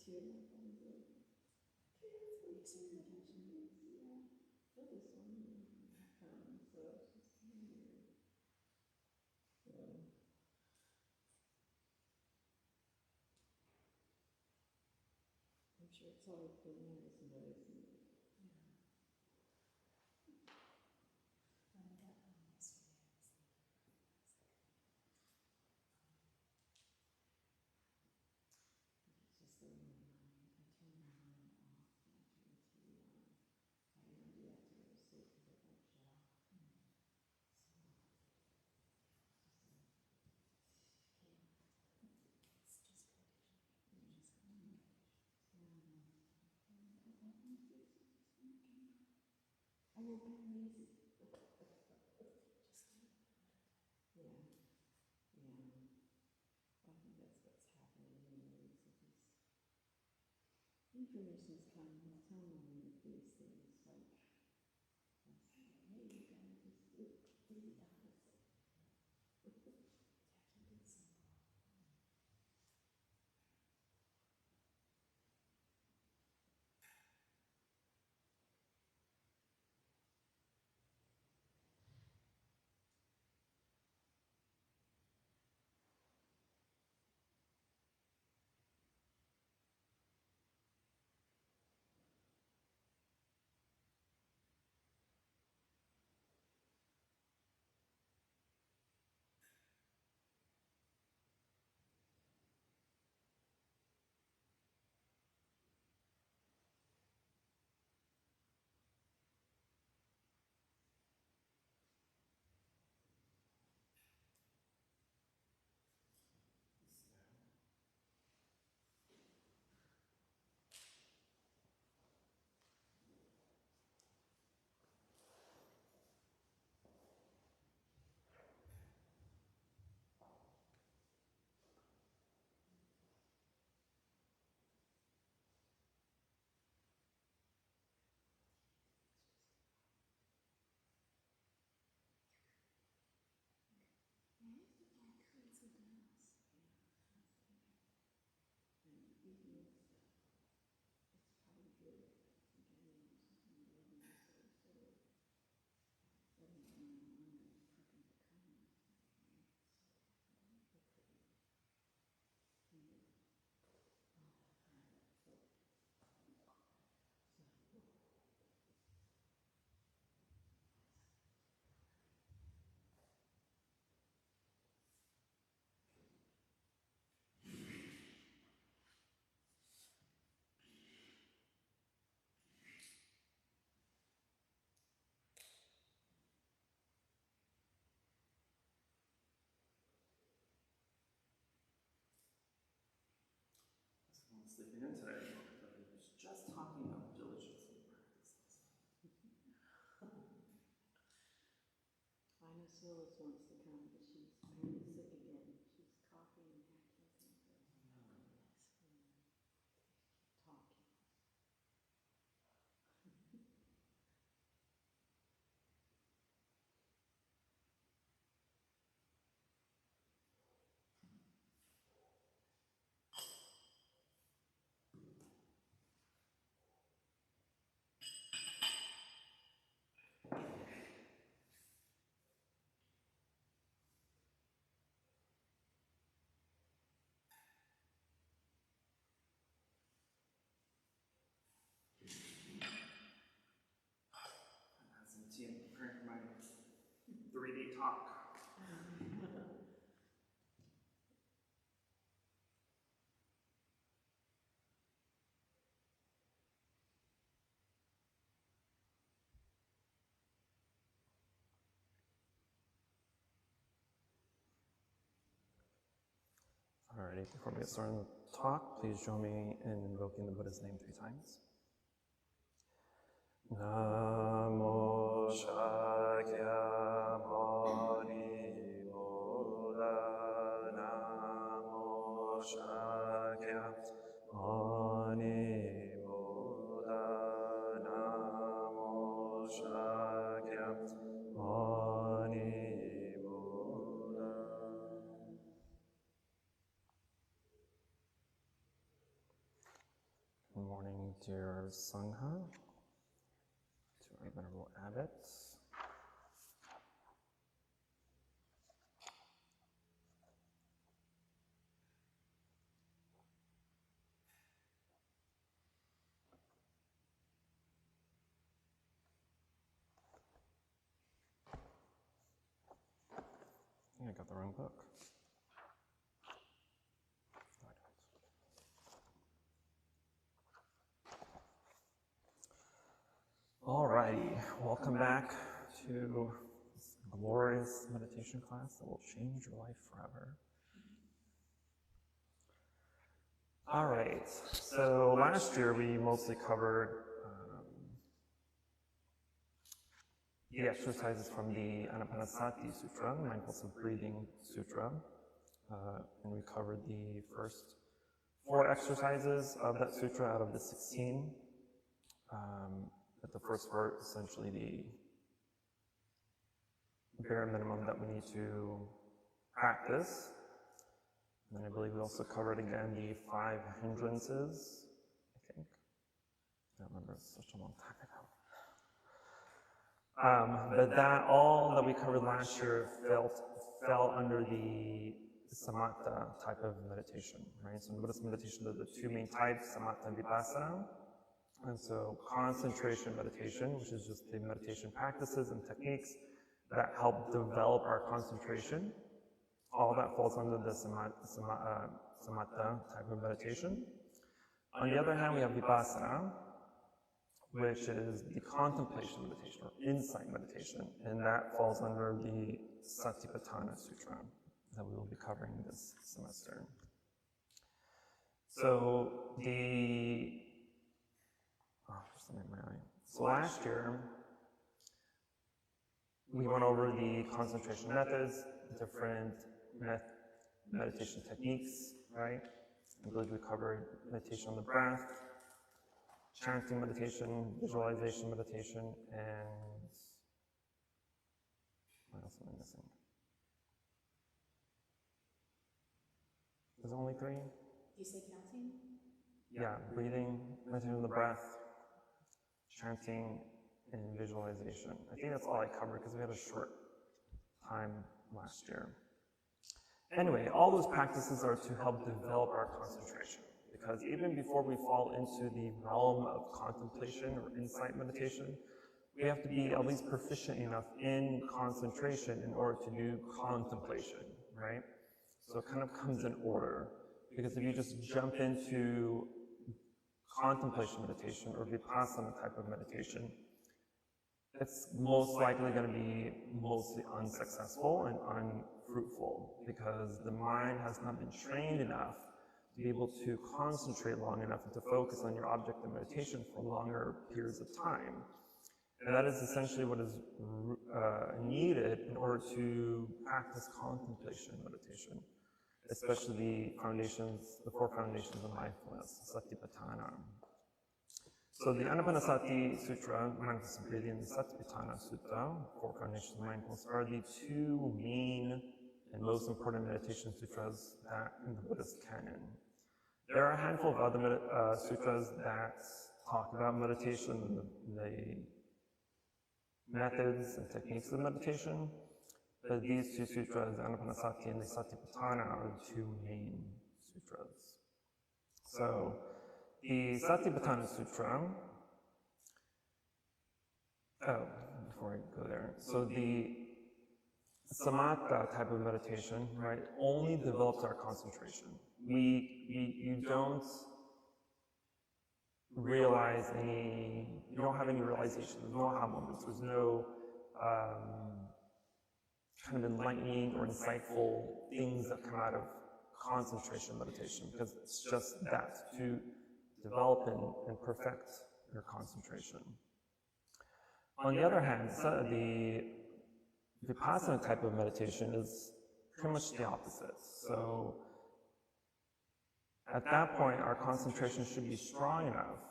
cheer my thumbs up. It's intention. Yeah. For this one, so it's just weird. So. I'm sure it's always been there, isn't it? Yeah. I got home yesterday. It's just the mind. I turn my mind off. I turn the TV on. I don't do that to go to sleep because it won't shut off. So, It's just conditioning. yeah. Just conditioning. I will be lazy. Just Yeah. Yeah. I think that's what's happening anyways. Information's coming, it's telling me these things like, hey, you gotta just do the opposite. keep it simple. It's a dance. And even if it's probably good, again, something really so letting my mind fucking become, hopefully, Someone sleeping in today. I was just talking about diligent sleep practices. I know Silas wants to come, but she's apparently sick again. She's coughing and hacking and talking. I'm preparing for my 3D talk. Alrighty, before we get started on the talk, please join me in invoking the Buddha's name 3 times. Namo Shakyamuni Buddha, Namo Shakyamuni Buddha, Namo Shakyamuni Buddha. dear Sangha, to our Venerable Abbot. I think I got the wrong book. Alrighty, welcome back to this glorious meditation class that will change your life forever. Alright, so last year we mostly covered the exercises from the Anapanasati Sutra, Mindfulness of Breathing Sutra, and we covered the first 4 exercises of that sutra out of the 16. But the first 4 essentially the bare minimum that we need to practice. And then I believe we also covered again the 5 hindrances, I think. I don't remember, it's such a long time ago. But that, all that we covered last year fell under the samatha type of meditation, right? So in Buddhist meditation, there are the 2 main types, samatha and vipassana. And so concentration meditation, which is just the meditation practices and techniques that help develop our concentration, all that falls under the samatha type of meditation. On the other hand, we have vipassana, which is the contemplation meditation or insight meditation, and that falls under the Satipattana Sutra that we will be covering this semester. So So last year, we went over the concentration methods, different meditation techniques, right? I believe we covered meditation on the breath, chanting meditation, visualization meditation, and what else am I missing? Is it only 3? Do you say counting? Yeah, breathing, meditation on the breath, chanting, and visualization. I think that's all I covered because we had a short time last year. Anyway, all those practices are to help develop our concentration, because even before we fall into the realm of contemplation or insight meditation, we have to be at least proficient enough in concentration in order to do contemplation, right? So it kind of comes in order, because if you just jump into contemplation meditation or vipassana type of meditation, it's most likely going to be mostly unsuccessful and unfruitful, because the mind has not been trained enough to be able to concentrate long enough and to focus on your object of meditation for longer periods of time. And that is essentially what is needed in order to practice contemplation meditation, especially the 4 foundations of mindfulness, Satipattana. So the Anapanasati Sutra, Mindfulness of Breathing, and the Satipattana Sutta, 4 foundations of mindfulness, are the 2 main and most important meditation sutras that in the Buddhist canon. There are a handful of other sutras that talk about meditation, the methods and techniques of meditation, but these 2 sutras, the Anapanasati and the Satipattana, are the 2 main sutras. So the Satipattana Sutra, before I go there, so the samatha type of meditation, right, only develops our concentration. You don't realize you don't have any realization, there's no aha moments, there's no kind of enlightening or insightful things that come out of concentration meditation, because it's just that, to develop and perfect your concentration. On the other hand, the vipassana type of meditation is pretty much the opposite. So at that point, our concentration should be strong enough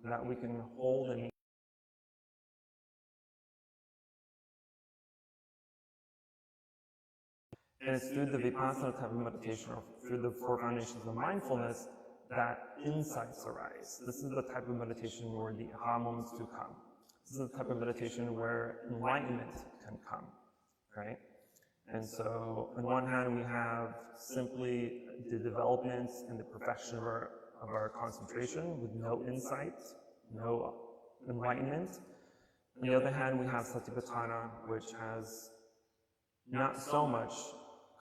that we can hold and it's through the vipassana type of meditation, or through the 4 foundations of mindfulness, that insights arise. This is the type of meditation where the aha moments do come. This is the type of meditation where enlightenment can come, right? And so, on one hand, we have simply the development and the perfection of our concentration with no insight, no enlightenment. On the other hand, we have Satipattana, which has not so much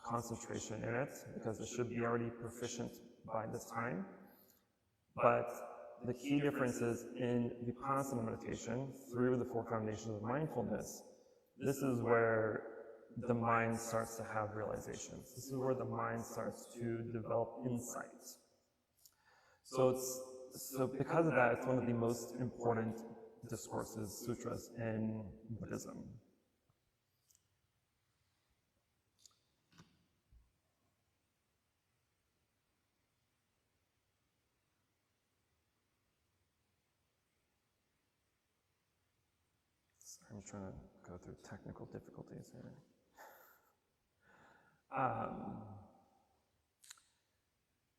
concentration in it, because it should be already proficient by this time. But the key difference is in Vipassana meditation, through the four foundations of mindfulness, this is where the mind starts to have realizations. This is where the mind starts to develop insights. So because of that, it's one of the most important discourses, sutras, in Buddhism. Sorry, I'm trying to go through technical difficulties here.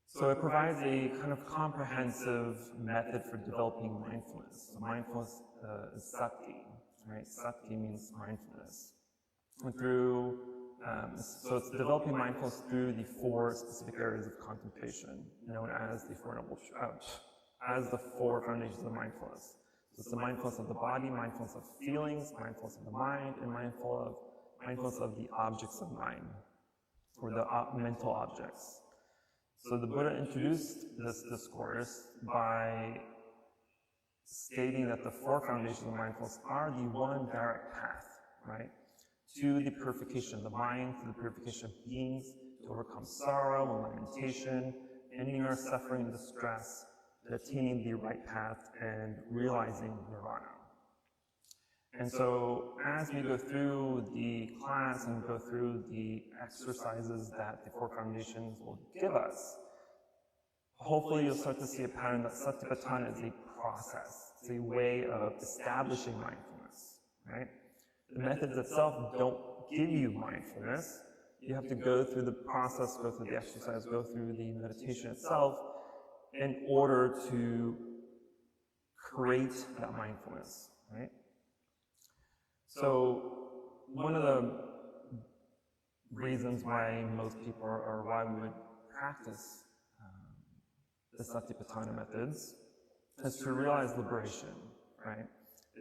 So it provides a kind of comprehensive method for developing mindfulness. So mindfulness is sati, right? Sati means mindfulness. And through, so it's developing mindfulness through the four specific areas of contemplation, known as the four foundations of mindfulness. So it's the mindfulness of the body, mindfulness of feelings, mindfulness of the mind, and mindfulness of the objects of mind, or the mental objects. So the Buddha introduced this discourse by stating that the four foundations of mindfulness are the one direct path, right, to the purification of the mind, to the purification of beings, to overcome sorrow and lamentation, ending our suffering and distress, and attaining the right path and realizing nirvana. And so as we go through the class and go through the exercises that the four foundations will give us, hopefully you'll start to see a pattern that Satipattana is a process. It's a way of establishing mindfulness, right? The methods itself don't give you mindfulness. You have to go through the process, go through the exercise, go through the meditation itself in order to create that mindfulness, right? So one of the reasons why most people, or why we would practice the Satipattana methods, is to realize liberation, right?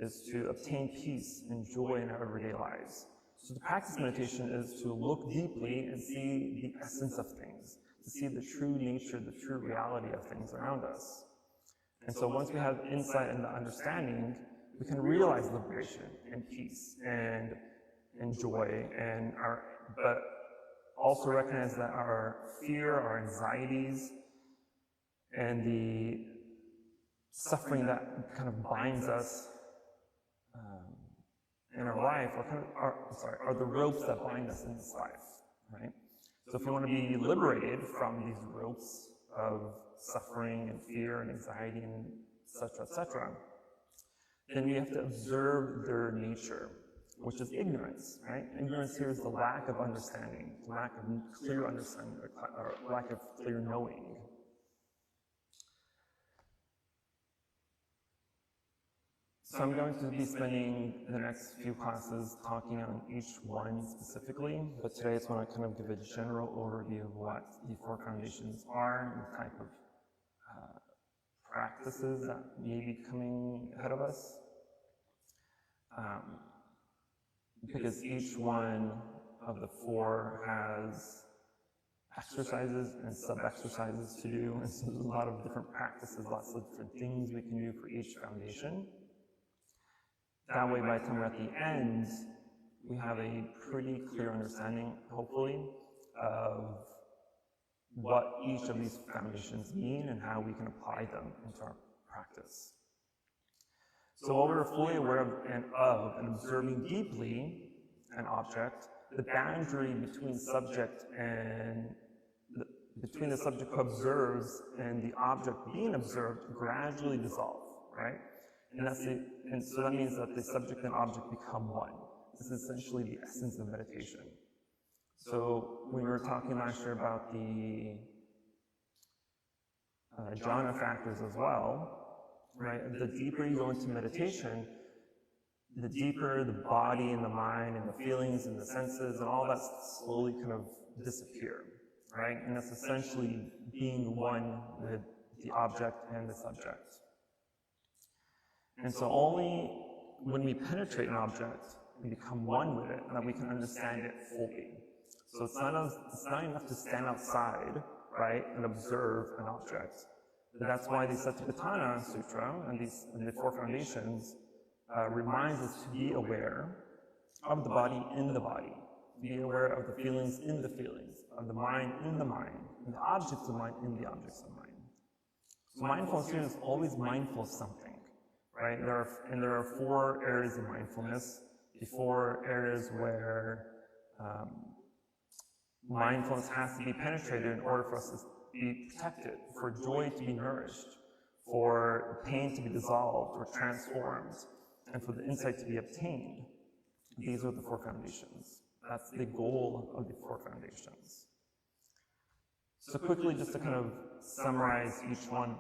Is to obtain peace and joy in our everyday lives. So to practice meditation is to look deeply and see the essence of things, to see the true nature, the true reality of things around us. And so once we have insight and understanding, we can realize liberation and peace and joy, but also recognize that our fear, our anxieties, and the suffering that kind of binds us in our life are the ropes that bind us in this life, right? So if we want to be liberated from these ropes of suffering and fear and anxiety and et cetera, then we have to observe their nature, which is ignorance, right? Ignorance here is the lack of understanding, lack of clear understanding, or lack of clear knowing. So I'm going to be spending the next few classes talking on each one specifically, but today I just want to kind of give a general overview of what the four foundations are and the type of practices that may be coming ahead of us. Because each one of the four has exercises and sub-exercises to do, and so there's a lot of different practices, lots of different things we can do for each foundation. That way, by the time we're at the end, we have a pretty clear understanding, hopefully, of what each of these foundations mean and how we can apply them into our practice. So while we're fully aware of and observing deeply an object, the boundary between subject and between the subject who observes and the object being observed gradually dissolve, right? And so that means that the subject and object become one. This is essentially the essence of meditation. So when we were talking last year about the jhana factors as well, right? The deeper you go into meditation, the deeper the body and the mind and the feelings and the senses and all that slowly kind of disappear, right? And that's essentially being one with the object and the subject. And so only when we penetrate an object, we become one with it, and that we can understand it fully. So it's not enough to stand outside, right, and observe an object. But that's why the Satipattana Sutra and the Four Foundations reminds us to be aware of the body in the body, be aware of the feelings in the feelings, of the mind in the mind, and the objects of mind in the objects of mind. So mindfulness here is always mindful of something, right? There are 4 areas of mindfulness, the 4 areas where mindfulness has to be penetrated in order for us to be protected, for joy to be nourished, for pain to be dissolved or transformed, and for the insight to be obtained. These are the 4 foundations. That's the goal of the 4 foundations. So quickly, just to kind of summarize each one,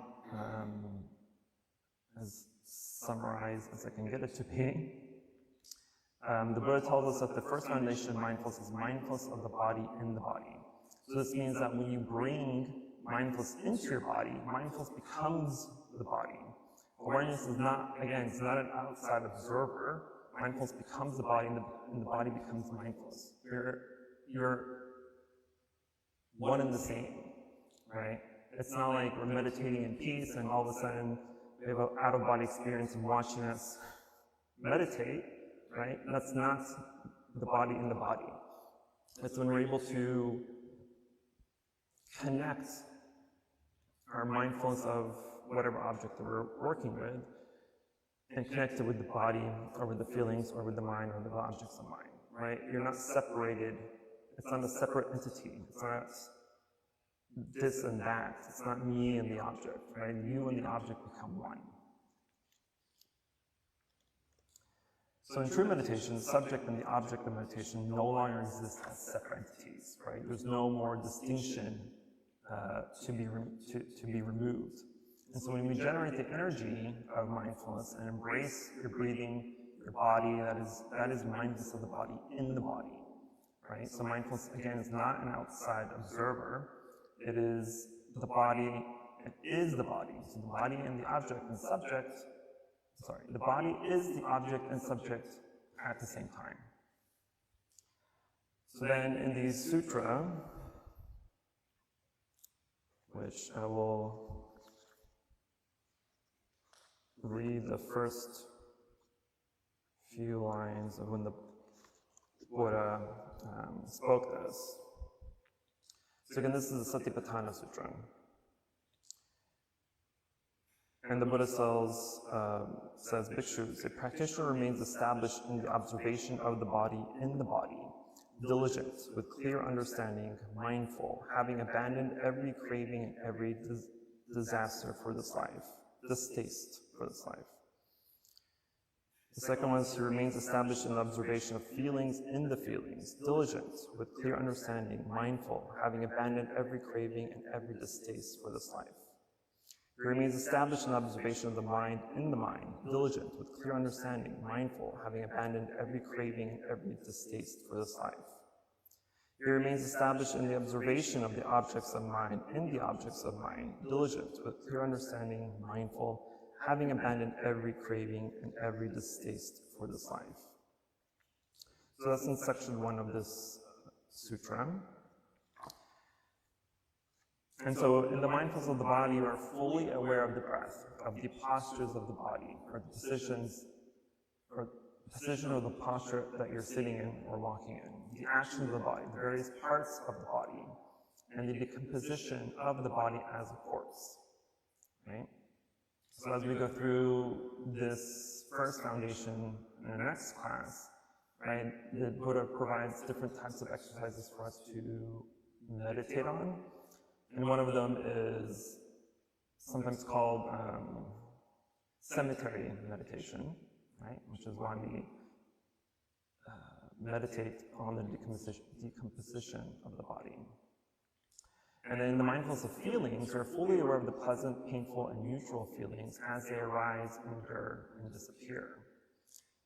as summarized as I can get it to be. The Buddha tells us that the first foundation of mindfulness is mindfulness of the body in the body. So this means that when you bring mindfulness into your body, mindfulness becomes the body. Awareness is not, again, it's not an outside observer. Mindfulness becomes the body, and the body becomes mindfulness. You're one and the same, right? It's not like we're meditating in peace and all of a sudden we have an out-of-body experience and watching us meditate, right? That's not the body in the body. It's when we're able to connect our mindfulness of whatever object that we're working with and connect it with the body or with the feelings or with the mind or the objects of mind, right? You're not separated. It's not a separate entity. It's not this and that. It's not me and the object, right? You and the object become one. So in true meditation, the subject and the object of meditation no longer exist as separate entities, right? There's no more distinction to be removed. And so when we generate the energy of mindfulness and embrace your breathing, your body, that is mindfulness of the body in the body, right? So mindfulness, again, is not an outside observer. It is the body, it is the body. So the body and the object and subject, the body is the object and subject at the same time. So then in the sutra, which I will read the first few lines of when the Buddha spoke this. So again, this is the Satipattana Sutra. And the Buddha says, Bhikshus, a practitioner remains established in the observation of the body in the body, diligent, with clear understanding, mindful, having abandoned every craving and every disaster for this life, distaste for this life. The second one is he remains established in the observation of feelings in the feelings, diligent, with clear understanding, mindful, having abandoned every craving and every distaste for this life. He remains established in the observation of the mind in the mind, diligent, with clear understanding, mindful, having abandoned every craving and every distaste for this life. He remains established in the observation of the objects of mind in the objects of mind, diligent, with clear understanding, mindful, having abandoned every craving and every distaste for this life. So that's in section 1 of this sutra. And so in the mindfulness of the body, you are fully aware of the breath, of the postures of the body, or the positions, or position of the posture that you're sitting in or walking in, the actions of the body, the various parts of the body, and the decomposition of the body as a corpse, right? So as we go through this first foundation in the next class, right, the Buddha provides different types of exercises for us to meditate on. And one of them is sometimes called cemetery meditation, right? Which is why we meditate on the decomposition of the body. And then in the mindfulness of feelings, we're fully aware of the pleasant, painful, and neutral feelings as they arise, endure, and disappear.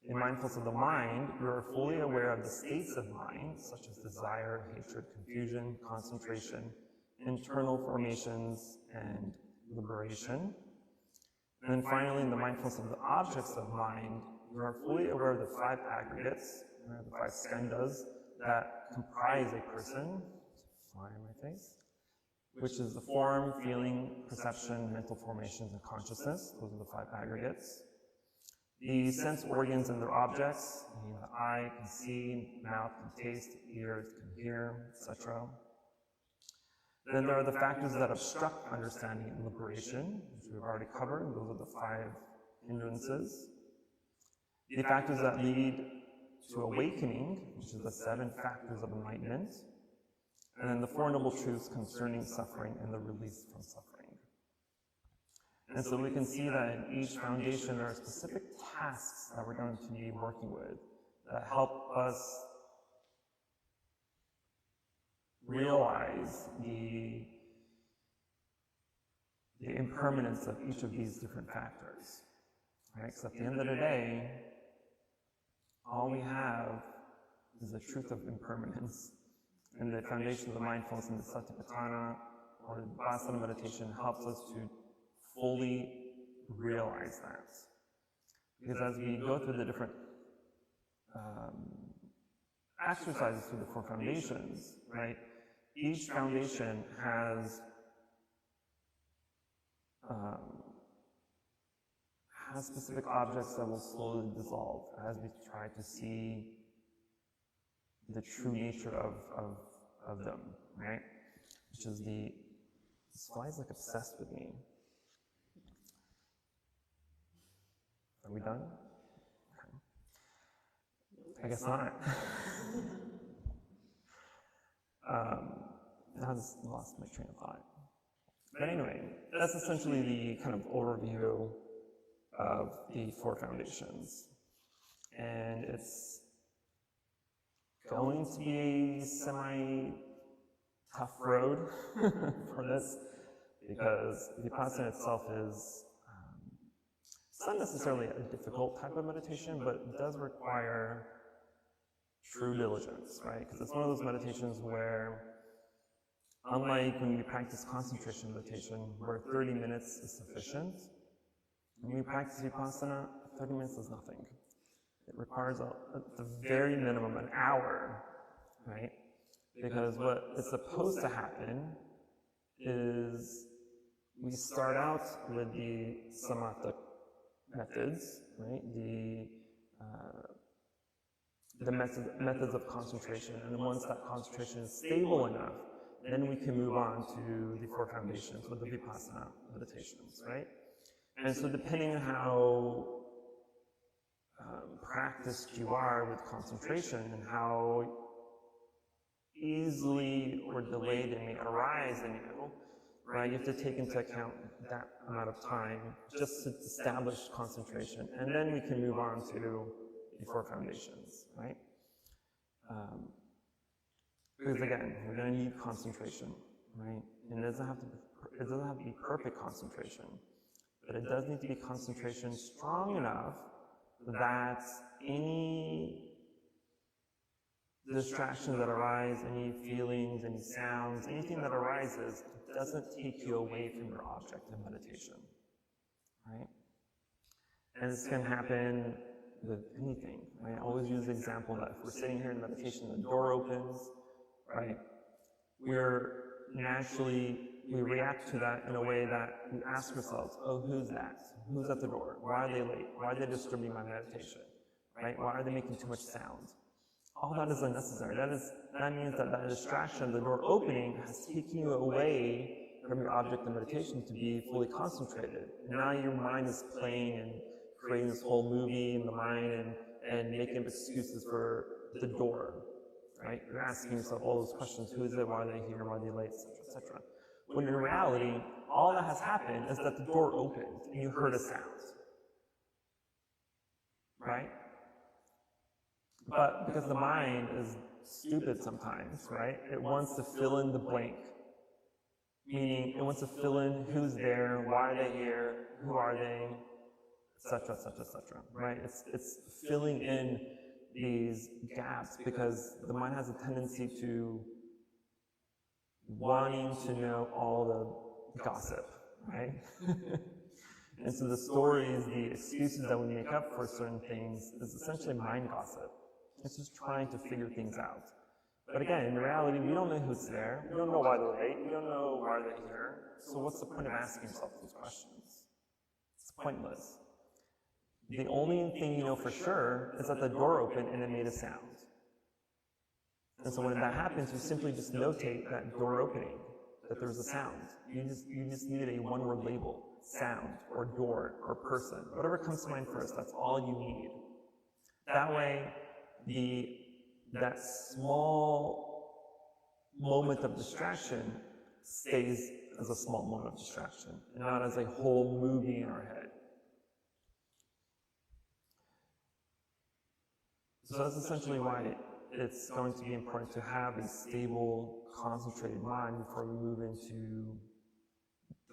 In mindfulness of the mind, we are fully aware of the states of mind, such as desire, hatred, confusion, concentration, internal formations, and liberation. And then finally, in the mindfulness of the objects of mind, we are fully aware of the 5 aggregates, the 5 skandhas, that comprise a person, fly in my face, which is the form, feeling, perception, mental formations, and consciousness. Those are the 5 aggregates. The sense organs and their objects, meaning the eye can see, mouth can taste, ears can hear, etc. Then there are the factors that obstruct understanding and liberation, which we've already covered. Those are the 5 hindrances. The factors that lead to awakening, which is the 7 factors of enlightenment. And then the 4 noble truths concerning suffering and the release from suffering. And so we can see that in each foundation there are specific tasks that we're going to be working with that help us realize the impermanence of each of these different factors. Right? Because at the end of the day, all we have is the truth of impermanence. And the foundation of the mindfulness in the Satipattana or the Vipassana meditation helps us to fully realize that. Because as we go through the different exercises through the 4 foundations, right, each foundation has specific objects that will slowly dissolve as we try to see the true nature of them, right? Which is this fly's like obsessed with me. Are we done? Okay. I guess not. Now I just lost my train of thought. But anyway, that's essentially the kind of overview of the 4 foundations. And it's going to be a semi-tough road for this, because Vipassana itself is it's not necessarily a difficult type of meditation, but it does require true diligence, right? Because it's one of those meditations where, unlike when we practice concentration meditation, where 30 minutes is sufficient, when we practice Vipassana, 30 minutes is nothing. It requires, at the very minimum, an hour, right? Because what is supposed to happen is we start out with the samatha methods, right? The methods of concentration, and once that concentration is stable enough, then we can move on to the 4 foundations with the Vipassana meditations, right? And so depending on how practiced you are with concentration and how easily or delayed it may arise in you, right? You have to take into account that amount of time just to establish concentration, and then we can move on to the 4 foundations, right? Because again, we're going to need concentration, right? And it doesn't have to be perfect concentration, but it does need to be concentration strong enough that any distractions that arise, any feelings, any sounds, anything that arises doesn't take you away from your object in meditation, right? And this can happen with anything, right? I always use the example that if we're sitting here in meditation, the door opens, right? We react to that in a way that we ask ourselves, oh, who's that? Who's at the door? Why are they late? Why are they disturbing my meditation? Right? Why are they making too much sound? All that is unnecessary. That means that distraction, the door opening, has taken you away from your object of meditation to be fully concentrated. And now your mind is playing and creating this whole movie in the mind and making up excuses for the door. Right? You're asking yourself all those questions: who is it? Why are they here? Why are they late? Etc. Etc. When in reality, all that has happened is that the door opened and you heard a sound. Right? But because the mind is stupid sometimes, right? It wants to fill in the blank meaning it wants to fill in who's there, why are they here, who are they, etc., etc., etc., right? It's filling in these gaps because the mind has a tendency to wanting to know all the gossip, right? And so the stories, the excuses that we make up for certain things is essentially mind gossip. It's just trying to figure things out. But again, in reality, we don't know who's there. We don't know why they're late. We don't know why they're here. So what's the point of asking yourself these questions? It's pointless. The only thing you know for sure is that the door opened and it made a sound. And so when that happens, you simply just notate that door opening, that there's a sound. You just needed a one-word label, sound, or door, or person. Whatever comes to mind first, that's all you need. That way, that small moment of distraction stays as a small moment of distraction, and not as a whole movie in our head. So that's essentially why it's going to be important to have a stable, concentrated mind before we move into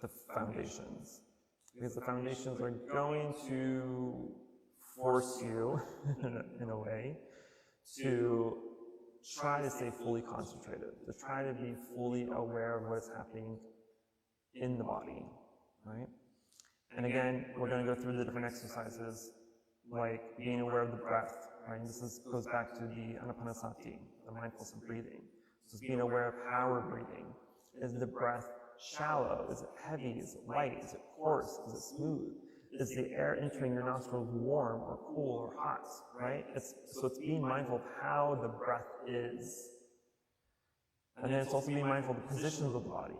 the foundations. Because the foundations are going to force you, in a way, to try to stay fully concentrated, to try to be fully aware of what's happening in the body, right? And again, we're going to go through the different exercises, like being aware of the breath, right? And goes back to the anapanasati, the mindfulness of breathing. So it's being aware of how we're breathing. Is the breath shallow? Is it heavy? Is it light? Is it coarse? Is it smooth? Is the air entering your nostrils warm or cool or hot, right? So it's being mindful of how the breath is. And then it's also being mindful of the positions of the body,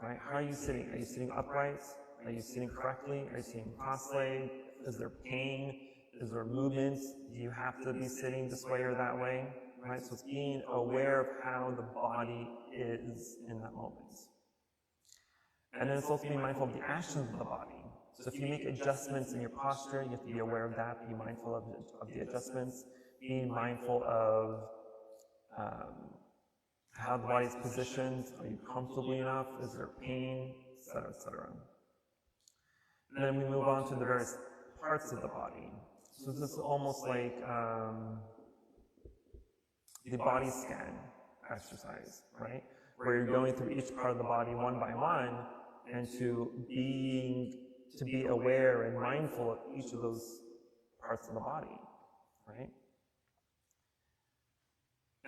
right? How are you sitting? Are you sitting upright? Are you sitting correctly? Are you sitting cross-legged? Is there pain? Is there movement? Do you have to be sitting this way or that way, right? So it's being aware of how the body is in that moment. And then it's also being mindful of the actions of the body. So if you make adjustments in your posture, you have to be aware of that, be mindful of the adjustments, being mindful of how the body is positioned, are you comfortably enough, is there pain, etc., etc. And then we move on to the various parts of the body. So this is almost like the body scan exercise, right? Where you're going through each part of the body one by one, and to be aware and mindful of each of those parts of the body, right?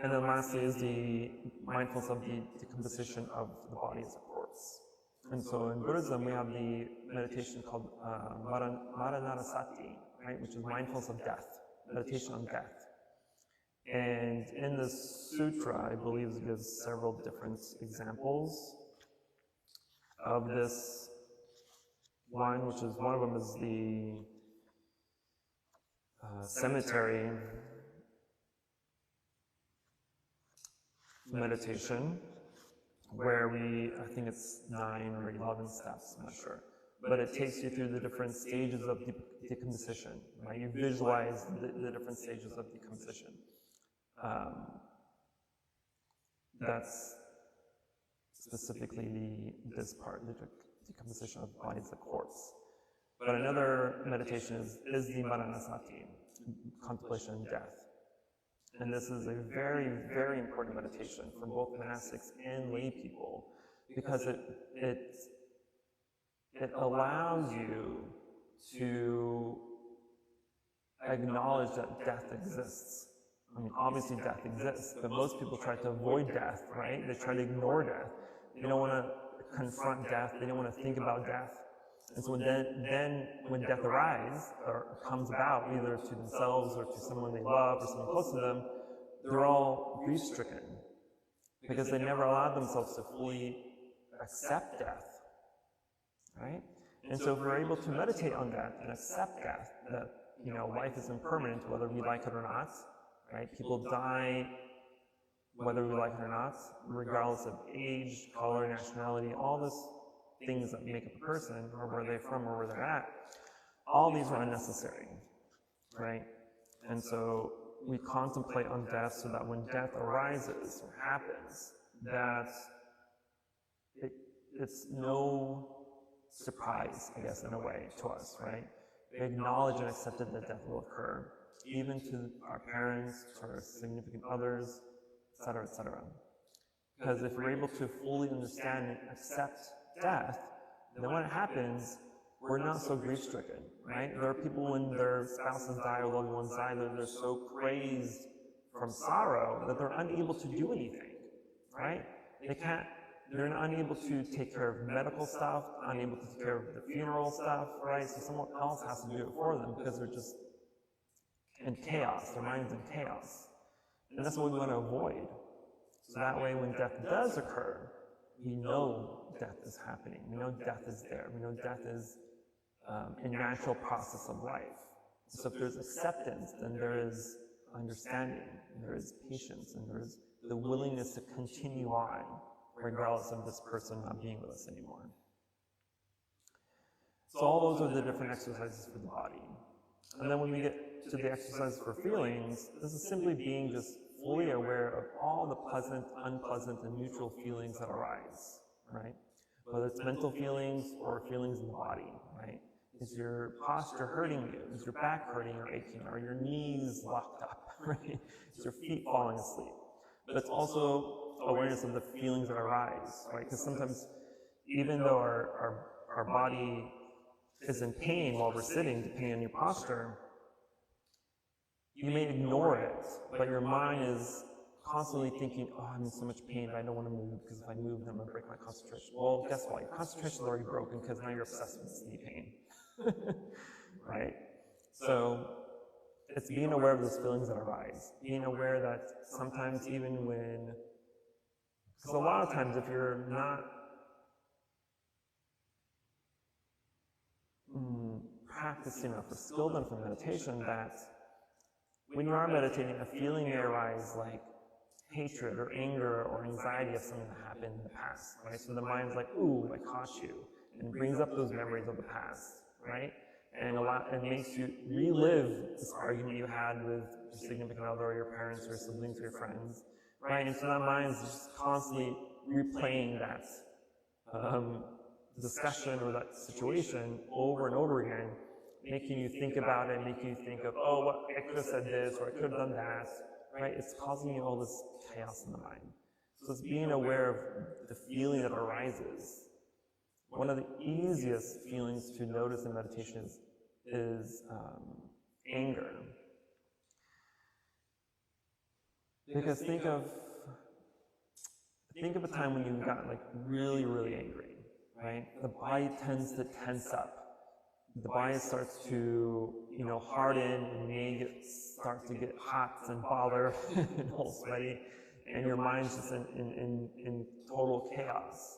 And then lastly is the mindfulness of the decomposition of the body as a corpse. And so in Buddhism, we have the meditation called Maranarasati, right, which is mindfulness of death, meditation on death. And in the sutra, I believe it gives several different examples of this one, which is one of them is the cemetery meditation, where I think it's 9 or 11 steps, I'm not sure. But it takes you through the different stages of decomposition, right? You visualize the different stages of decomposition. That's specifically this part, the decomposition of the body as a corpse. But another meditation is the Maranasati, contemplation of death. And this is a very, very important meditation for both monastics and lay people, because it allows you to acknowledge that death exists. I mean, obviously death exists, but most people try to avoid death, right? They try to ignore death. They don't want to confront death. They don't want to think about death. And so when death arrives or comes about, either to themselves or to someone they love or someone close to them, they're all grief-stricken because they never allowed themselves to fully accept death, right? And so if we're able to meditate on death and accept death, that, life is impermanent, whether we like it or not, right? People die whether we like it or not, regardless of age, color, nationality, all these things that make up a person, or where they're from, or where they're at. All these are unnecessary, right? And so we contemplate on death so that when death arises or happens, that it's no surprise, I guess, in a way, to us, right? We acknowledge and accepted that death will occur, even to our parents, to our significant others, etc., etc. Because if we're able to fully understand and accept death, then when it happens, we're not so grief-stricken, right? There are people when their spouses die or loved ones die, they're so crazed from sorrow that they're unable to do anything, right? They're unable to take care of medical stuff, unable to take care of the funeral stuff, right? So someone else has to do it for them because they're just in chaos, their mind's in chaos. And that's what we want to avoid. So that way when death does occur, we know death is happening. We know death is there. We know death is a natural process of life. So if there's acceptance, then there is understanding, there is patience, and there is the willingness to continue on, regardless of this person not being with us anymore. So all those are the different exercises for the body. And then when we get to the exercise for feelings, this is simply being just fully aware of all the pleasant, unpleasant, and neutral feelings that arise, right? Whether it's mental feelings or feelings in the body, right? Is your posture hurting you? Is your back hurting or aching? Are your knees locked up, right? Is your feet falling asleep? But it's also awareness of the feelings that arise, right? Because sometimes, even though our body is in pain while we're sitting, depending on your posture, you may ignore it, but your mind is constantly thinking, oh, I'm in so much pain, but I don't want to move, because if I move, then I'm going to break my concentration. Well, guess what? Your concentration is already broken, because now you're obsessed with this knee pain. Right? So, it's being aware of those feelings that arise. Being aware that sometimes even when, because a lot of times if you're not practicing enough or skilled enough in meditation, that when you are meditating, a feeling may arise like hatred or anger or anxiety of something that happened in the past, right? So the mind's like, ooh, I caught you, and brings up those memories of the past, right? And it makes you relive this argument you had with your significant other or your parents or your siblings or your friends, right? And so that mind's just constantly replaying that discussion or that situation over and over again, making you think about it, making you think of, oh, what, I could have said this or I could have done that, right? It's causing you all this chaos in the mind. So it's being aware of the feeling that arises. One of the easiest feelings to notice in meditation is anger. Because think of a time when you got like really, really angry, right? The body tends to tense up. The body starts to, harden, and may start to get hot and bother and all sweaty, and your mind's just in total chaos.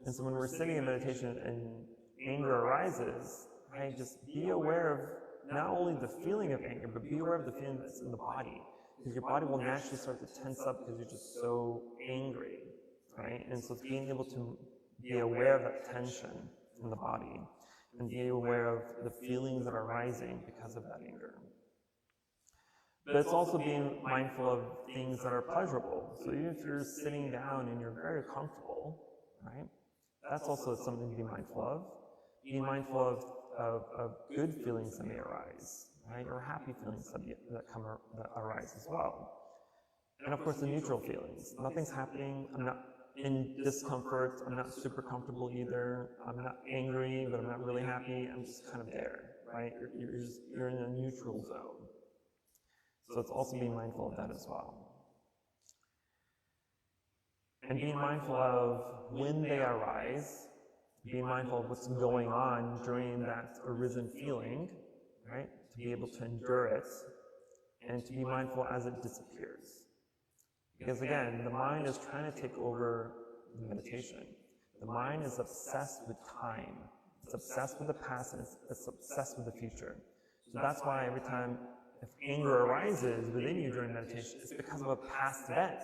And so when we're sitting in meditation and anger arises, right, just be aware of not only the feeling of anger, but be aware of the feeling that's in the body. Because your body will naturally start to tense up because you're just so angry, right? And so it's being able to be aware of that tension in the body and be aware of the feelings that are rising because of that anger. But it's also being mindful of things that are pleasurable. So even if you're sitting down and you're very comfortable, right? That's also something to be mindful of. Being mindful of good feelings that may arise, right? Or happy feelings that arise as well. And of course the neutral feelings. Nothing's happening, I'm not in discomfort, I'm not super comfortable either, I'm not angry, but I'm not really happy, I'm just kind of there, right? You're in a neutral zone. So it's also being mindful of that as well. And being mindful of when they arise, being mindful of what's going on during that arisen feeling, right? To be able to endure it, and to be mindful as it disappears. Because again, the mind is trying to take over the meditation. The mind is obsessed with time. It's obsessed with the past, and it's obsessed with the future. So that's why every time if anger arises within you during meditation, it's because of a past event.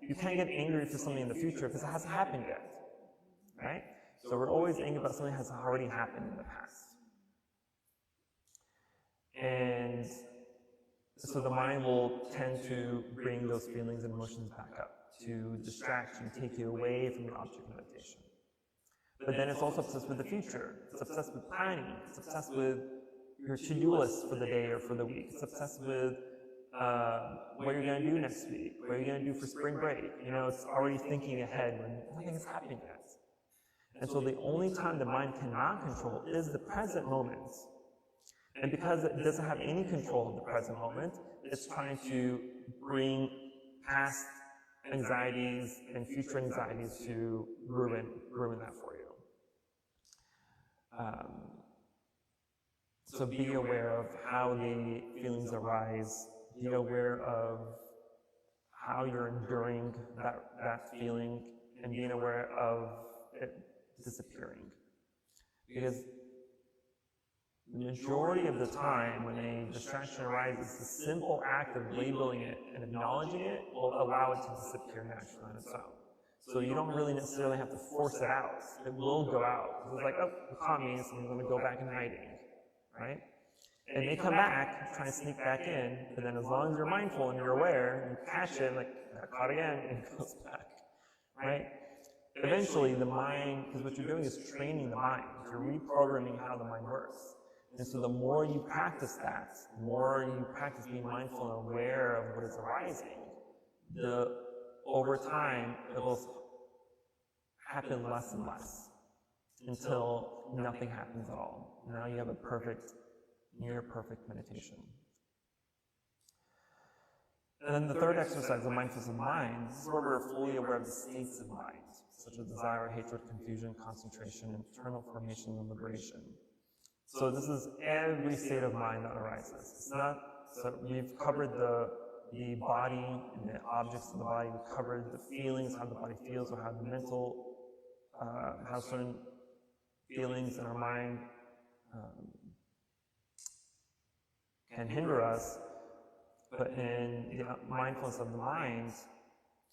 You can't get angry for something in the future because it hasn't happened yet, right? So we're always angry about something that has already happened in the past. And so the mind will tend to bring those feelings and emotions back up to distract you, take you away from the object of meditation. But then it's also obsessed with the future. It's obsessed with planning. It's obsessed with your to-do list for the day or for the week. It's obsessed with what you're going to do next week, what you're going to do for spring break. You know, it's already thinking ahead when nothing is happening yet. And so the only time the mind cannot control is the present moment. And because it doesn't have any control of the present moment, it's trying to bring past anxieties and future anxieties to ruin that for you. So be aware of how the feelings arise. Be aware of how you're enduring that feeling, and being aware of it disappearing. Because the majority of the time when a distraction arises, the simple act of labeling it and acknowledging it will allow it to disappear naturally on its own. So you don't really necessarily have to force it out. It will go out. It's like, oh, it caught me, so I'm going to go back in hiding, right? And they come back, trying to sneak back in, but then as long as you're mindful and you're aware, you catch it, like, got caught again, and it goes back, right? Eventually, the mind, because what you're doing is training the mind. You're reprogramming how the mind works. And so the more you practice that, the more you practice being mindful and aware of what is arising, over time, it will happen less and less until nothing happens at all. Now you have a near perfect meditation. And then the third exercise of mindfulness of mind, this is where we're fully aware of the states of mind, such as desire, hatred, confusion, concentration, internal formation, and liberation. So this is every state of mind that arises. It's not, so we've covered the body and the objects of the body. We've covered the feelings, how the body feels, or how the mental, how certain feelings in our mind can hinder us. But in the mindfulness of the mind,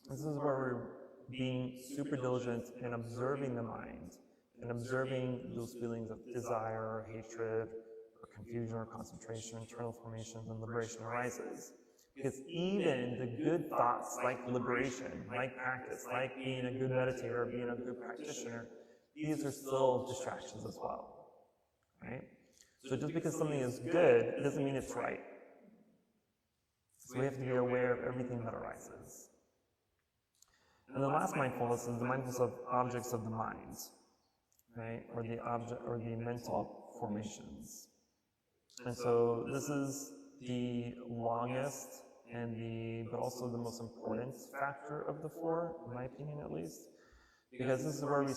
this is where we're being super diligent in observing the mind and observing those feelings of desire or hatred or confusion or concentration, internal formations, and liberation arises. Because even the good thoughts like liberation, like practice, like being a good meditator, being a good practitioner, these are still distractions as well, right? So just because something is good, it doesn't mean it's right. So we have to be aware of everything that arises. And the last mindfulness is the mindfulness of objects of the mind, right? Or the mental formations. And so this is the longest but also the most important factor of the four, in my opinion at least, because this is where we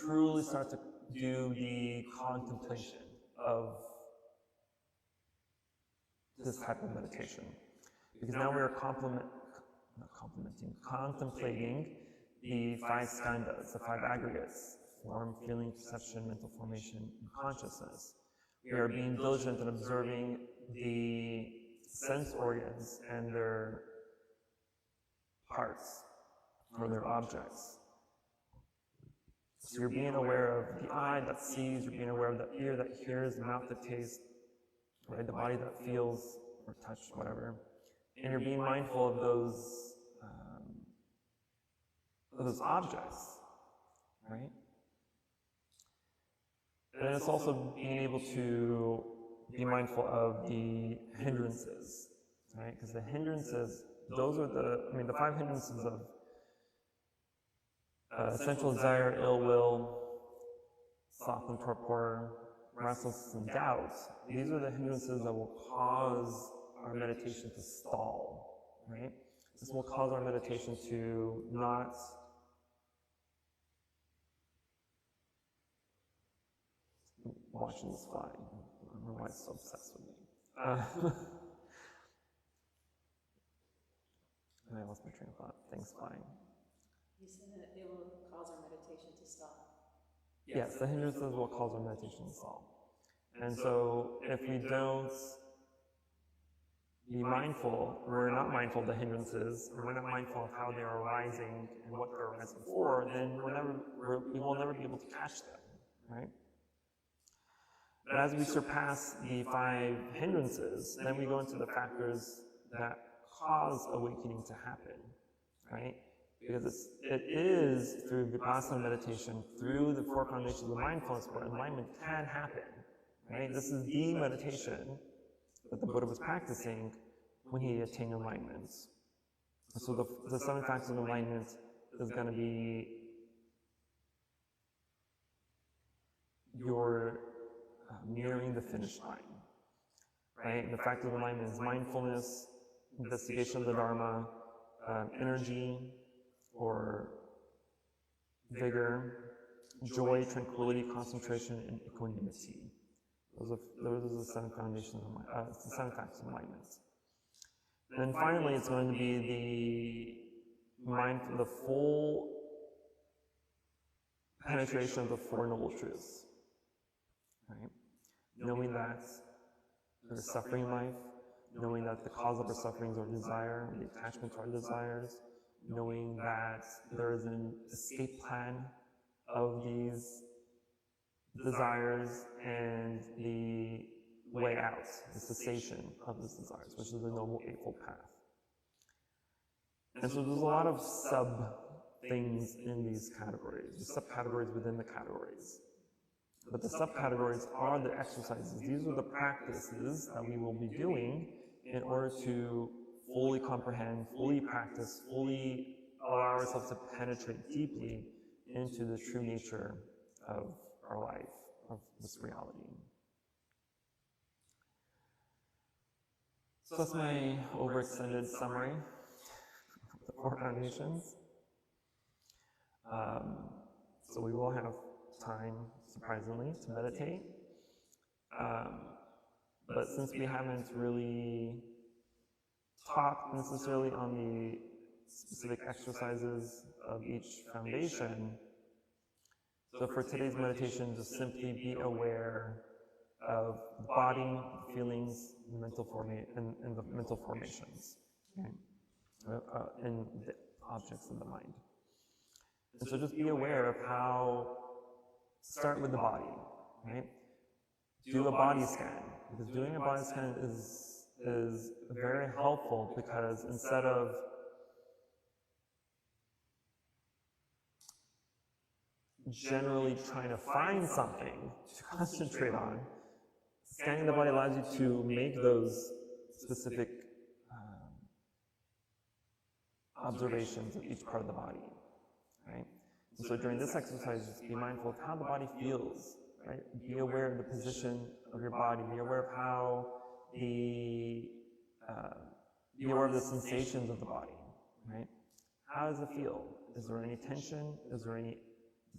truly start to do the contemplation of this type of meditation. Because now we are contemplating the 5 skandhas, the 5 aggregates: form, feeling, perception, mental formation, and consciousness. We are being diligent in observing the sense organs and their parts, or their objects. So you're being aware of the eye that sees, you're being aware of the ear that hears, the mouth that tastes, right? The body that feels or touches, whatever. And you're being mindful of those objects, right? And it's also being able to be mindful of the hindrances, right? Because the hindrances, those are the 5 hindrances of sensual desire, ill will, sloth and torpor, restlessness and doubt. These are the hindrances that will cause our meditation to stall, right? This will cause our meditation to not watching this fly. I don't know why it's so obsessed with me. I lost my train of thought. Things flying. You said that it will cause our meditation to stop. Yes, the hindrances will cause our meditation to stall. And so if we don't be mindful, we're not mindful of the hindrances, and we're not mindful of how they're arising and what they're arising for, then we will never be able to catch them, right? But as we surpass the 5 hindrances, then we go into the factors that cause awakening to happen, right? Because it is through Vipassana meditation, through the four foundations of mindfulness, where enlightenment can happen, right? This is the meditation that the Buddha was practicing when he attained enlightenment. So the 7 factors of enlightenment is going to be your nearing the finish line, right? The factor of enlightenment is mindfulness, investigation of the Dharma, energy or vigor, joy, tranquility, concentration, and equanimity. Those are the 7 foundations of the 7 factors of enlightenment. And then finally, it's going to be the full penetration of the Four Noble Truths, right? Knowing that there's suffering in life, knowing that the cause of our sufferings are desire, the attachment to our desires, knowing that there is an escape plan of these desires and the way out, the cessation of these desires, which is the Noble Eightfold Path. And so there's a lot of sub-things in these categories, the subcategories within the categories. But the subcategories are the exercises. These are the practices that we will be doing in order to fully comprehend, fully practice, fully allow ourselves to penetrate deeply into the true nature of our life, of this reality. So that's my overextended summary of the four foundations. So we will have time, surprisingly, to meditate. But since we haven't really talked necessarily on the specific exercises of each foundation, so for today's meditation, just simply be aware of the body, feelings, and the mental formations, okay? And the objects of the mind. And so just be aware of how, start with the body, right? Do a body scan, because doing a body scan is very helpful, because instead of generally trying to find something to concentrate on, scanning the body allows you to make those specific observations of each part of the body, right? And so during this exercise, just be mindful of how the body feels, right? Be aware of the position of your body. Be aware of how be aware of the sensations of the body, right? How does it feel? Is there any tension? Is there any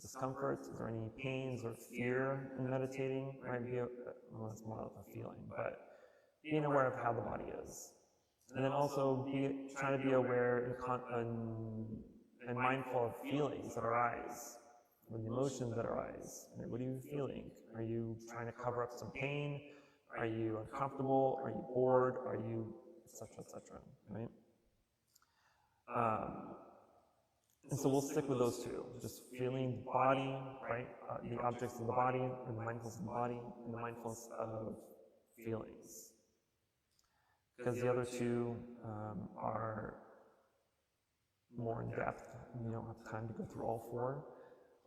discomfort? Is there any pains or fear in meditating? Right? Well, it's more of a feeling, but being aware of how the body is. And then also trying to be aware and mindful of feelings that arise, or the emotions that arise. Right? What are you feeling? Are you trying to cover up some pain? Are you uncomfortable? Are you bored? Are you, etc., right? And so we'll stick with those two, just feeling the body, right? The objects of the body, and the mindfulness of the body, and the mindfulness of feelings. Because the other two are more in depth, and we don't have time to go through all four.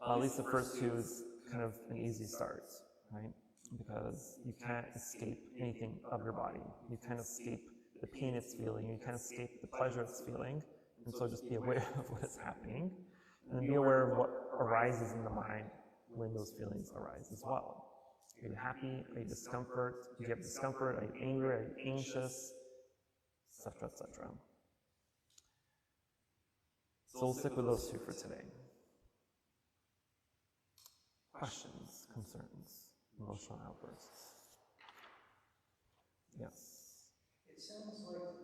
At least the first two is kind of an easy start, right? Because you can't escape anything of your body. You can't escape the pain it's feeling. You can't escape the pleasure it's feeling. And so just be aware of what is happening, and then be aware of what arises in the mind when those feelings arise as well. Are you happy? Are you discomfort? Do you have discomfort? Are you angry? Are you anxious? Etc., etc. So we'll stick with those two for today. Questions, concerns, emotional outbursts? Yes. It sounds like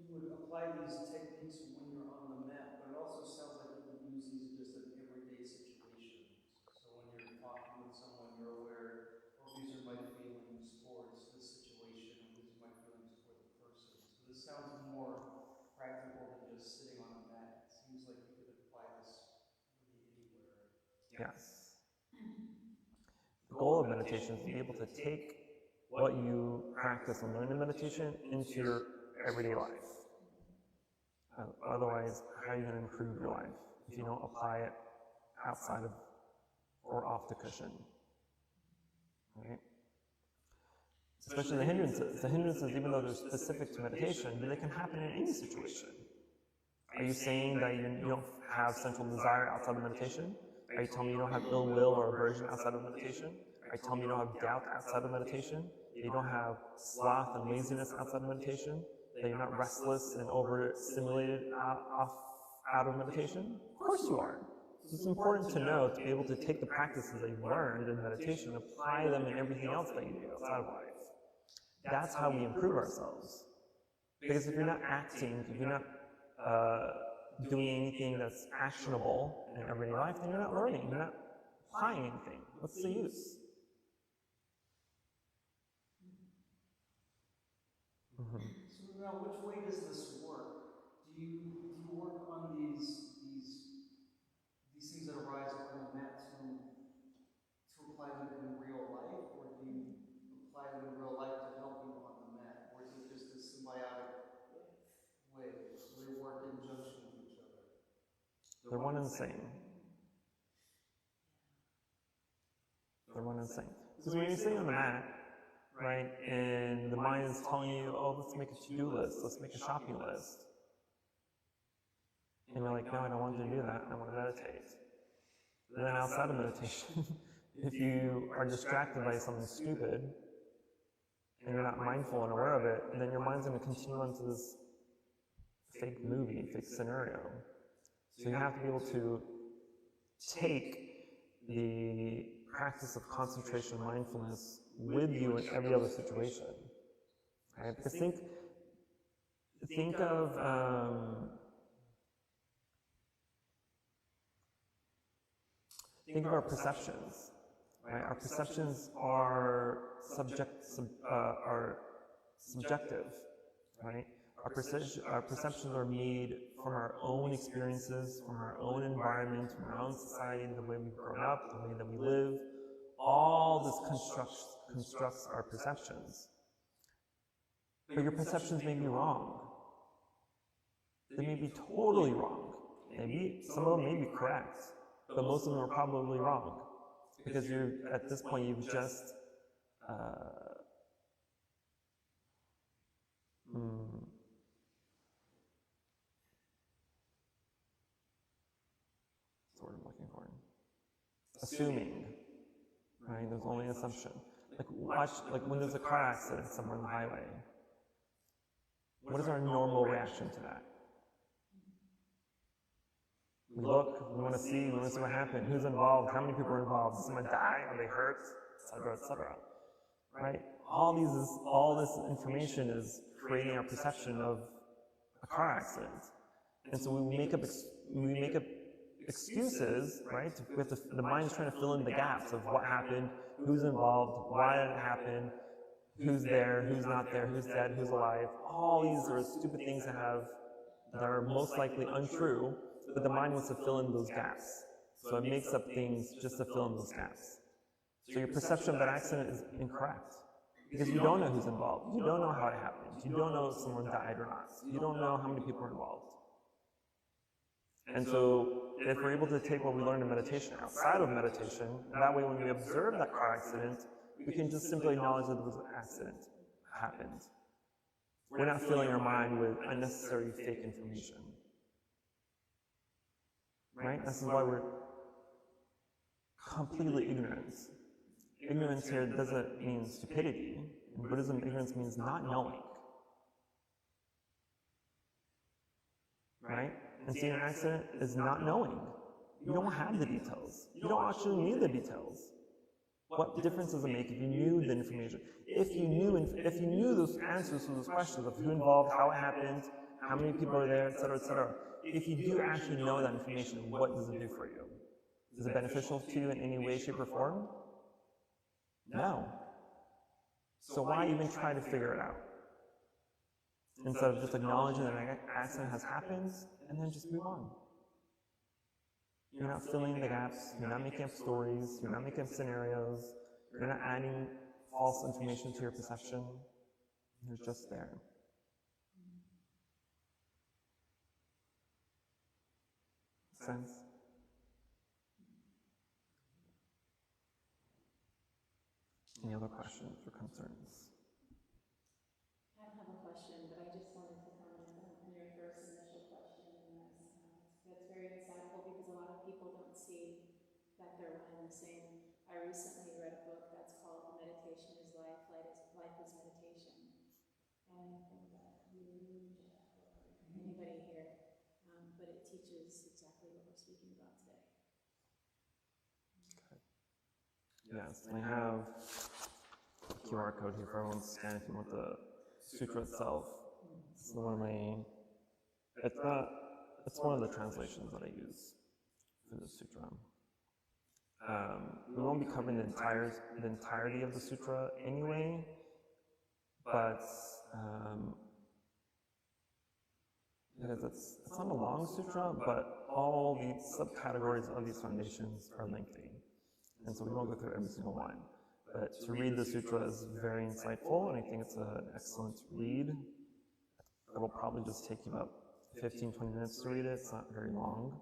you would apply these techniques when you're on the mat, but it also sounds like you would use these just in everyday situations. So when you're talking with someone, you're aware, or these are my feelings towards this situation, or these are my feelings toward the person. So this sounds more practical than just sitting on a mat. It seems like you could apply this really anywhere. Yes. The goal of meditation is to be able to take what you practice and learn in meditation into your everyday life. Otherwise, how are you going to improve your life if you don't apply it outside of or off the cushion? Right? Especially the hindrances. The hindrances, even though they're specific to meditation, they can happen in any situation. Are you saying that you don't have sensual desire outside of meditation? Are you telling me you don't have ill will or aversion outside of meditation? Are you telling me you don't have doubt outside of meditation? That you don't have sloth and laziness outside of meditation? That you're not restless and overstimulated out of meditation? Of course you are. So it's important to know to be able to take the practices that you've learned in meditation and apply them in everything else that you do outside of life. That's how we improve ourselves. Because if you're not acting, if you're not doing anything that's actionable in everyday life, then you're not learning, you're not applying anything. What's the use? So now, which way does this work? Do you work on these things that arise on the mat to apply them in real life, or do you apply them in real life to help you on the mat, or is it just a symbiotic way? So they work in conjunction with each other. They're one and the same. They're one and the same. Because when you're sitting on the mat, right, and the mind is telling you, oh, let's make a to-do list, let's make a shopping list. And you're like, no, I don't want to do that, I want to meditate. And then outside of meditation, if you are distracted by something stupid, and you're not mindful and aware of it, then your mind's going to continue onto this fake movie, fake scenario. So you have to be able to take the practice of concentration, mindfulness, with you in every other situation. Right? Because think of our perceptions. Right? Our perceptions are subjective. Right? Our perceptions are made from our own experiences, from our own environment, from our own society, the way we've grown up, the way that we live. All this constructs our perceptions. But your perceptions may be wrong. They may be totally wrong. Maybe some of them may be correct, but most of them are probably wrong. Because at this point you've just that's what I'm looking for. Assuming. Right? There's only an assumption. Like when there's a car accident somewhere on the highway, what is our normal reaction to that? We look, we want to see what happened, who's involved, how many people are involved, did someone die, are they hurt, etc., etc. Right? All this information is creating our perception of a car accident. And so we make up excuses, right? The mind is trying to fill in the gaps of what happened, who's involved, why did it happen, who's there, who's not there, who's dead, who's alive. All these are stupid things that are most likely untrue, but the mind wants to fill in those gaps. So it makes up things just to fill in those gaps. So your perception of that accident is incorrect. Because you don't know who's involved. You don't know how it happened. You don't know if someone died or not. You don't know how many people are involved. And so if we're able to take what we learned in meditation outside of meditation, that way when we observe that car accident, we can just simply acknowledge that there was an accident happened. We're not filling our mind with unnecessary fake information. Right? This is why we're completely ignorant. Ignorance here doesn't mean stupidity. In Buddhism, ignorance means not knowing. Right? And seeing an accident is not knowing. You don't have the details. You don't actually need the details. What difference does it make if you knew the information? If you knew those answers to those questions of who involved, how it happened, how many people are there, etc., etc. If you do actually know that information, what does it do for you? Is it beneficial to you in any way, shape, or form? No. So why even try to figure it out? Instead of just acknowledging that an accident has happened, and then just move on. You're not filling the gaps, you're not making up stories, you're not making up scenarios, you're not adding false information to your perception. You're just there. sense? Any other questions or concerns? I don't have a question, but I just wanted to comment on your first initial question, and that's very insightful because a lot of people don't see that they're one and the same. I recently read a book that's called Meditation is Life, Life is Meditation, and I think that you really should have a book for anybody here, but it teaches exactly what we're speaking about today. Okay. Yes, and I have a QR code here for everyone to scan if you want the sutra itself. It's one of my, it's one of the translations that I use for the sutra. We won't be covering the entirety of the sutra anyway, but because it's not a long sutra, but all the subcategories of these foundations are lengthy, and so we won't go through every single one. But to read the sutra is very insightful, and I think it's an excellent read. It'll probably just take you about 15-20 minutes to read it. It's not very long.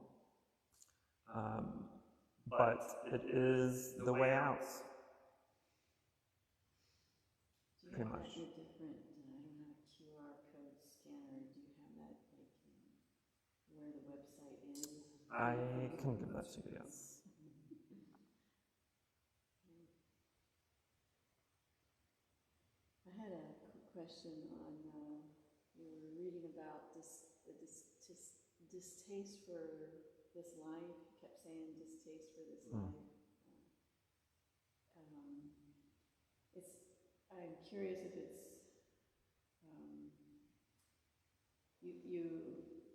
But it is the way out, pretty much. Do you have a different, I don't have a QR code scanner, do you have that, like, where the website is? I can give that to you, yes. I had a question on, you were reading about the distaste for this life. You kept saying distaste for this life. I'm curious if it's,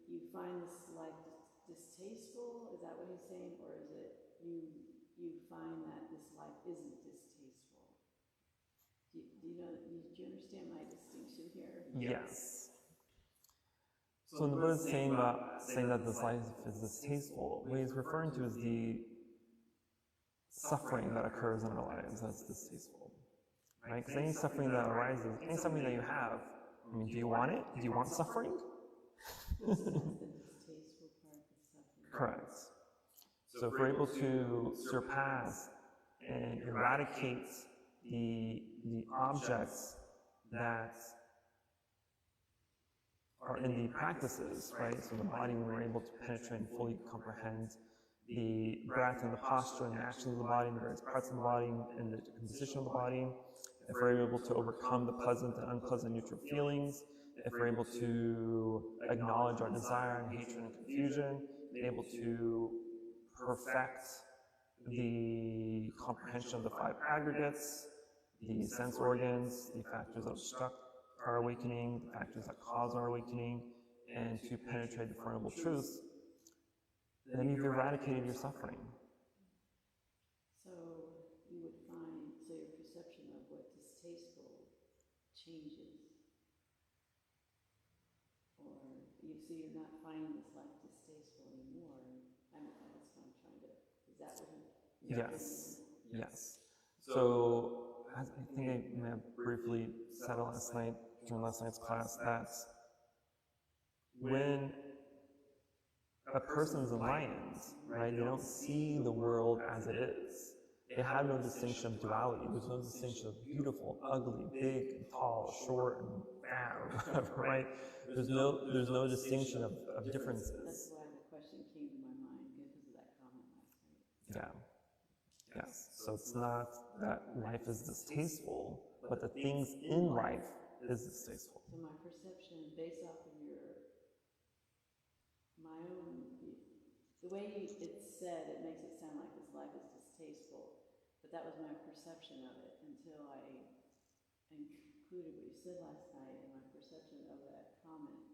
you find this life distasteful? Is that what he's saying? Or is it you find that this life isn't distasteful? Do you understand my distinction here? Yes. So when the Buddha is saying that this life is distasteful, what he's referring to is the suffering that occurs in our lives that's distasteful. Right? Because any suffering that arises, any suffering that you have, I mean, do you want it? Do you want suffering? That's the distasteful part of suffering. Correct. So if we're able to surpass and eradicate the objects that are in the practices, right? So the body, when we're able to penetrate and fully comprehend the breath and the posture and the actions of the body, and the various parts of the body, and the composition of the body, if we're able to overcome the pleasant and unpleasant neutral feelings, if we're able to acknowledge our desire and hatred and confusion, be able to perfect the comprehension of the five aggregates, the sense organs, the factors that obstruct our awakening, the factors that cause our awakening, and to penetrate the Four Noble Truths, then you've eradicated your suffering. So you would find, so your perception of what distasteful changes, or so you're not finding this life distasteful anymore. That's what I'm trying to. Is that what you? Yes. Yes. So as I think I may have briefly said last night during last night's class that when a person's enlightened, right, they don't see the world as it is. They have no distinction of duality. There's no distinction of beautiful, ugly, big, and tall, short, and fat, or whatever, right? There's no distinction of differences. That's why the question came to my mind because of that comment last night. Yeah. Yes. So it's not that life is distasteful, but the things in life is distasteful. So my perception, based off of my own, the way it's said, it makes it sound like this life is distasteful, but that was my perception of it until I included what you said last night in my perception of that comment.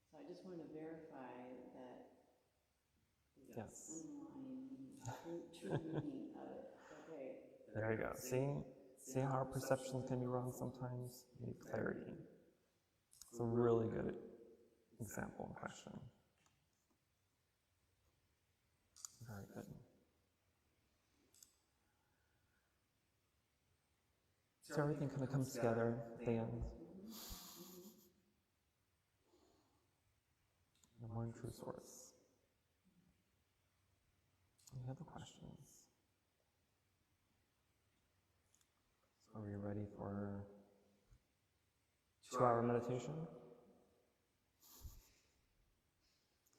So I just wanted to verify that Yes. underlying true meaning of it. Okay. There you go. See how our perceptions can be wrong sometimes? You need clarity. It's a really good example and question. Very good. So everything kind of comes together at the end. The one true source. questions. So are you ready for 2-hour meditation?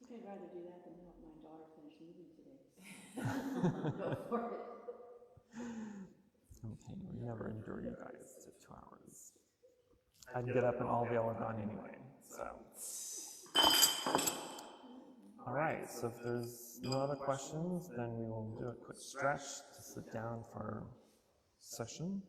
I think I'd rather do that than help my daughter finish moving today. Go for it. Okay, we never endure you guys to 2 hours. I'd get up and all be all gone anyway, so. All right, so if there's no other questions, then we will do a quick stretch to sit down for our session.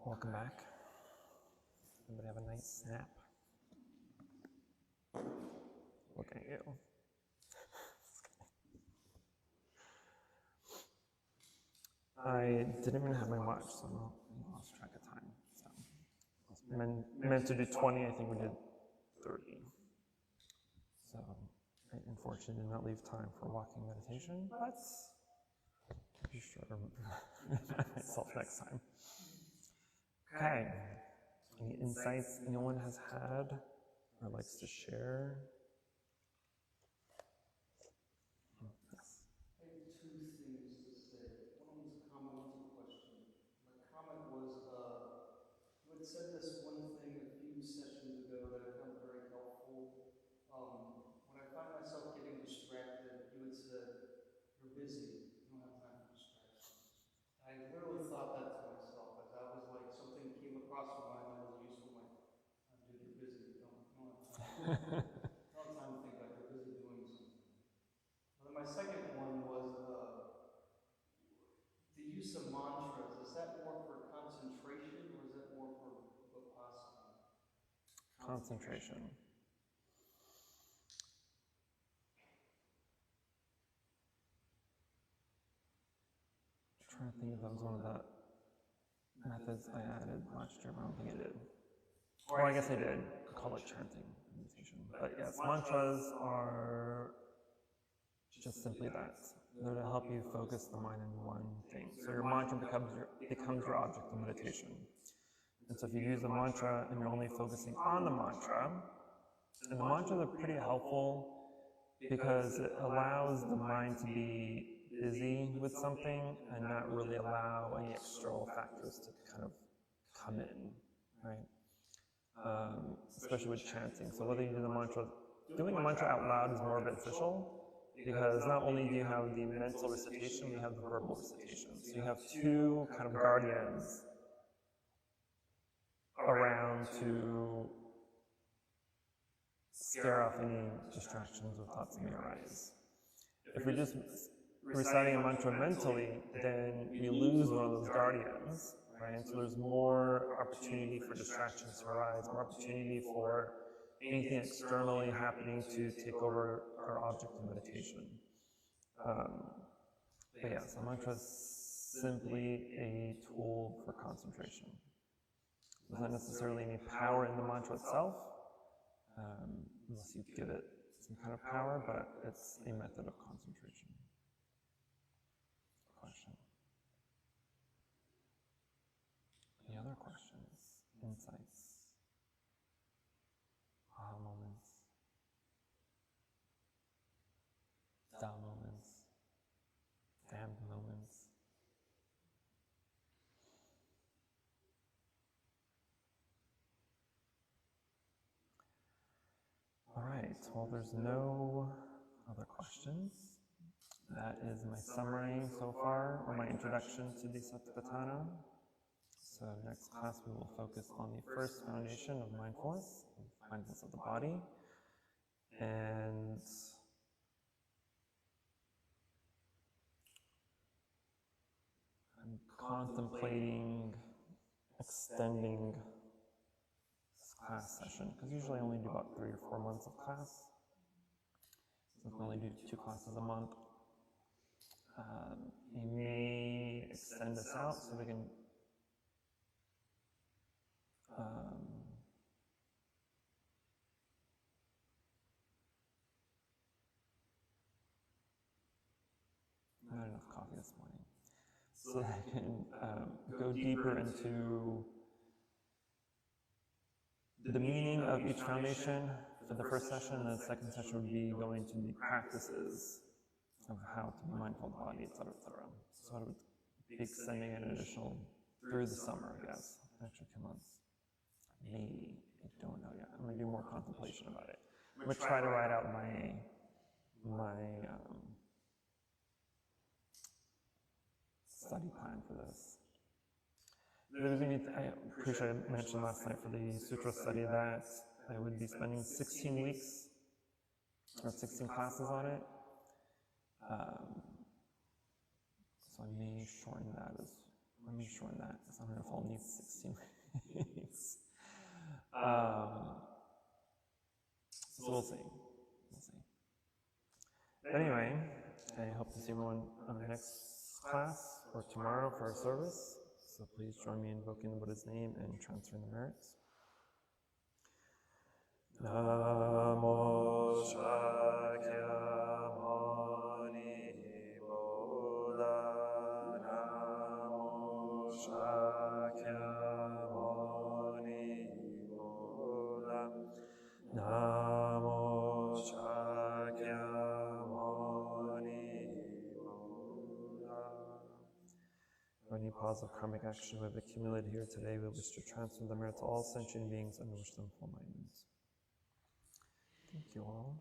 Welcome back. Everybody have a nice nap? Looking at you. I didn't even have my watch, so I lost track of time. So meant to do 20, I think we did 30. So I unfortunately did not leave time for walking meditation, but I'll be sure to remind myself next time. Okay. Any insights anyone has had or likes to share? Yes. I have two things to say. One was a comment, one's a question. My comment was, you had said this one thing a few sessions ago that I found very helpful. When I find myself getting distracted, you had said, you're busy, you don't have time for distractions. I literally thought that to myself as I was like, something came across my mind that was useful. I'm like, oh, dude, you're busy. You don't have time. You don't have time to think about it. You're busy doing something. And then my second one was the use of mantras. Is that more for concentration or is that more for vipassana? Concentration. I'm trying to think if that was one of the methods I added last year, but I don't think I did. Or I guess I did. I call it chanting meditation. But yes, mantras are just simply that. They're to help you focus the mind on one thing. So your mantra becomes your object of meditation. And so if you use a mantra and you're only focusing on the mantra, and the mantras are pretty helpful because it allows the mind to be busy with something and not really allow any external factors to kind of come in, right? Especially with chanting. So whether you do the mantra, doing a mantra out loud is more beneficial because not only do you have the mental recitation, you have the verbal recitation. So you have two kind of guardians around to scare off any distractions or thoughts that may arise. If you're just reciting a mantra mentally, then you lose one of those guardians, right? So there's more opportunity for distractions to arise, more opportunity for anything externally happening to take over our object of meditation. But yes, a mantra is simply a tool for concentration. There's not necessarily any power in the mantra itself, unless you give it some kind of power, but it's a method of concentration. Question. Any other questions? Insights? Aha moments? Da moments? Damned moments? All right, well, there's no other questions. That is my summary so far, or my introduction to the Satipattana. So next class we will focus on the first foundation of mindfulness of the body. And I'm contemplating extending this class session, because usually I only do about 3 or 4 months of class. So I can only do 2 classes a month. You may extend this out so we can not enough coffee this morning. So that I can go deeper into the meaning of each foundation for the first session, and the second session would be going to the practices of how to be mindful of the body, etc., etc. So I would be extending an additional through the summer, I guess, an extra 2 months. Maybe, I don't know yet. I'm going to do more contemplation about it. I'm going to try to write out my study plan for this. I'm pretty sure I mentioned last night for the sutra study that I would be spending 16 weeks or 16 classes on it. So I may shorten that as Let me shorten that, because I'm going to fall need 16 weeks. So we'll see. We'll see. But anyway, I hope to see everyone on the next class or tomorrow for our service. So please join me in invoking the Buddha's name and transferring the merits. Namo Shakyamuni Buddha. Namo Shakyamuni Buddha. Namo Shakyamuni Buddha. For any positive karmic action we have accumulated here today, we wish to transfer the merit to all sentient beings and wish them full enlightenment. Thank you all.